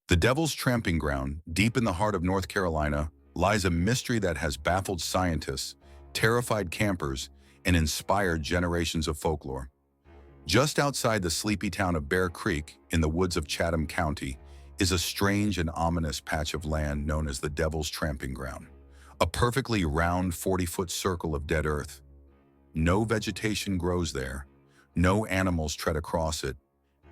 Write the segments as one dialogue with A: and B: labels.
A: The Devil's Tramping Ground, deep in the heart of North Carolina, lies a mystery that has baffled scientists, terrified campers, and inspired generations of folklore. Just outside the sleepy town of Bear Creek, in the woods of Chatham County, is a strange and ominous patch of land known as the Devil's Tramping Ground, a perfectly round 40-foot circle of dead earth. No vegetation grows there, no animals tread across it,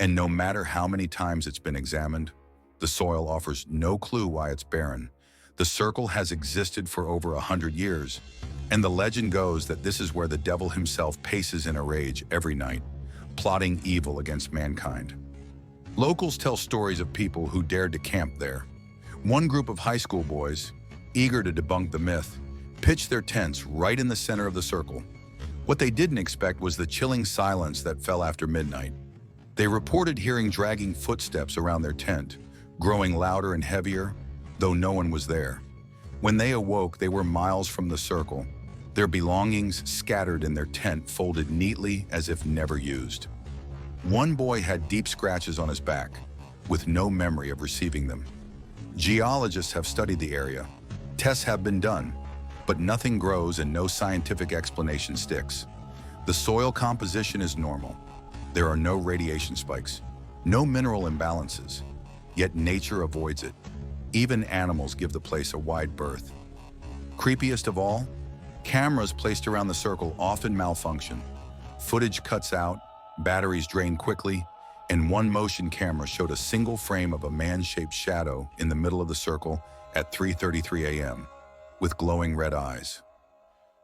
A: and no matter how many times it's been examined, the soil offers no clue why it's barren. The circle has existed for over 100 years, and the legend goes that this is where the devil himself paces in a rage every night, plotting evil against mankind. Locals tell stories of people who dared to camp there. One group of high school boys, eager to debunk the myth, pitched their tents right in the center of the circle. What they didn't expect was the chilling silence that fell after midnight. They reported hearing dragging footsteps around their tent, growing louder and heavier, though no one was there. When they awoke, they were miles from the circle, their belongings scattered in their tent, folded neatly as if never used. One boy had deep scratches on his back, with no memory of receiving them. Geologists have studied the area. Tests have been done, but nothing grows and no scientific explanation sticks. The soil composition is normal. There are no radiation spikes, no mineral imbalances, yet nature avoids it. Even animals give the place a wide berth. Creepiest of all, cameras placed around the circle often malfunction. Footage cuts out, batteries drain quickly, and one motion camera showed a single frame of a man-shaped shadow in the middle of the circle at 3:33 a.m., with glowing red eyes.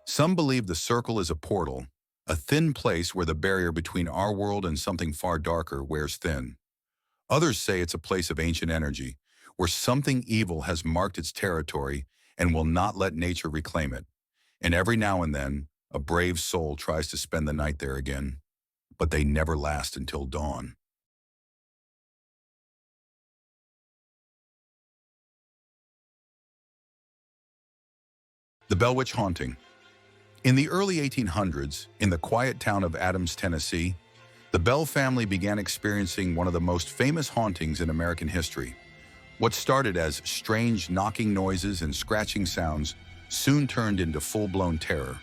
A: Some believe the circle is a portal, a thin place where the barrier between our world and something far darker wears thin. Others say it's a place of ancient energy, where something evil has marked its territory and will not let nature reclaim it. And every now and then, a brave soul tries to spend the night there again, but they never last until dawn. The Bell Witch Haunting. In the early 1800s, in the quiet town of Adams, Tennessee, the Bell family began experiencing one of the most famous hauntings in American history. What started as strange knocking noises and scratching sounds soon turned into full-blown terror.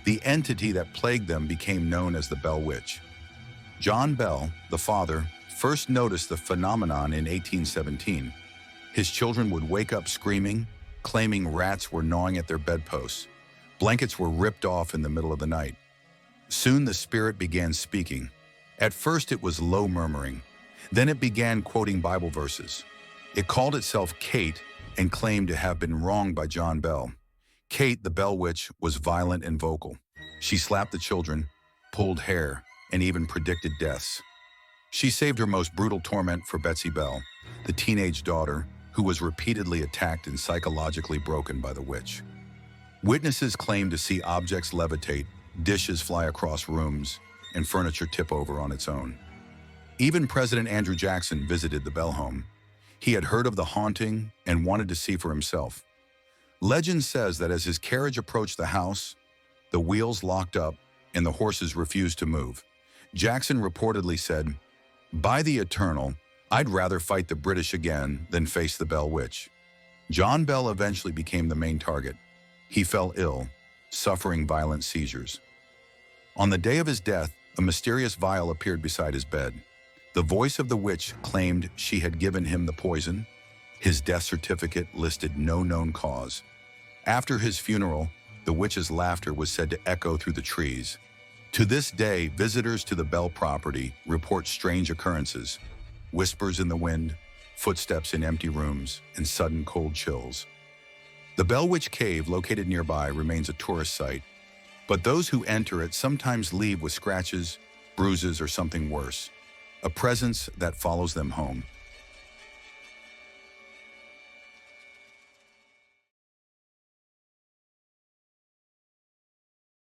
A: The entity that plagued them became known as the Bell Witch. John Bell, the father, first noticed the phenomenon in 1817. His children would wake up screaming, claiming rats were gnawing at their bedposts. Blankets were ripped off in the middle of the night. Soon the spirit began speaking. At first it was low murmuring. Then it began quoting Bible verses. It called itself Kate and claimed to have been wronged by John Bell. Kate, the Bell Witch, was violent and vocal. She slapped the children, pulled hair, and even predicted deaths. She saved her most brutal torment for Betsy Bell, the teenage daughter who was repeatedly attacked and psychologically broken by the witch. Witnesses claimed to see objects levitate, dishes fly across rooms, and furniture tip over on its own. Even President Andrew Jackson visited the Bell home. He had heard of the haunting and wanted to see for himself. Legend says that as his carriage approached the house, the wheels locked up and the horses refused to move. Jackson reportedly said, "By the eternal, I'd rather fight the British again than face the Bell Witch." John Bell eventually became the main target. He fell ill, suffering violent seizures. On the day of his death, a mysterious vial appeared beside his bed. The voice of the witch claimed she had given him the poison. His death certificate listed no known cause. After his funeral, the witch's laughter was said to echo through the trees. To this day, visitors to the Bell property report strange occurrences: whispers in the wind, footsteps in empty rooms, and sudden cold chills. The Bell Witch Cave, located nearby, remains a tourist site, but those who enter it sometimes leave with scratches, bruises, or something worse, a presence that follows them home.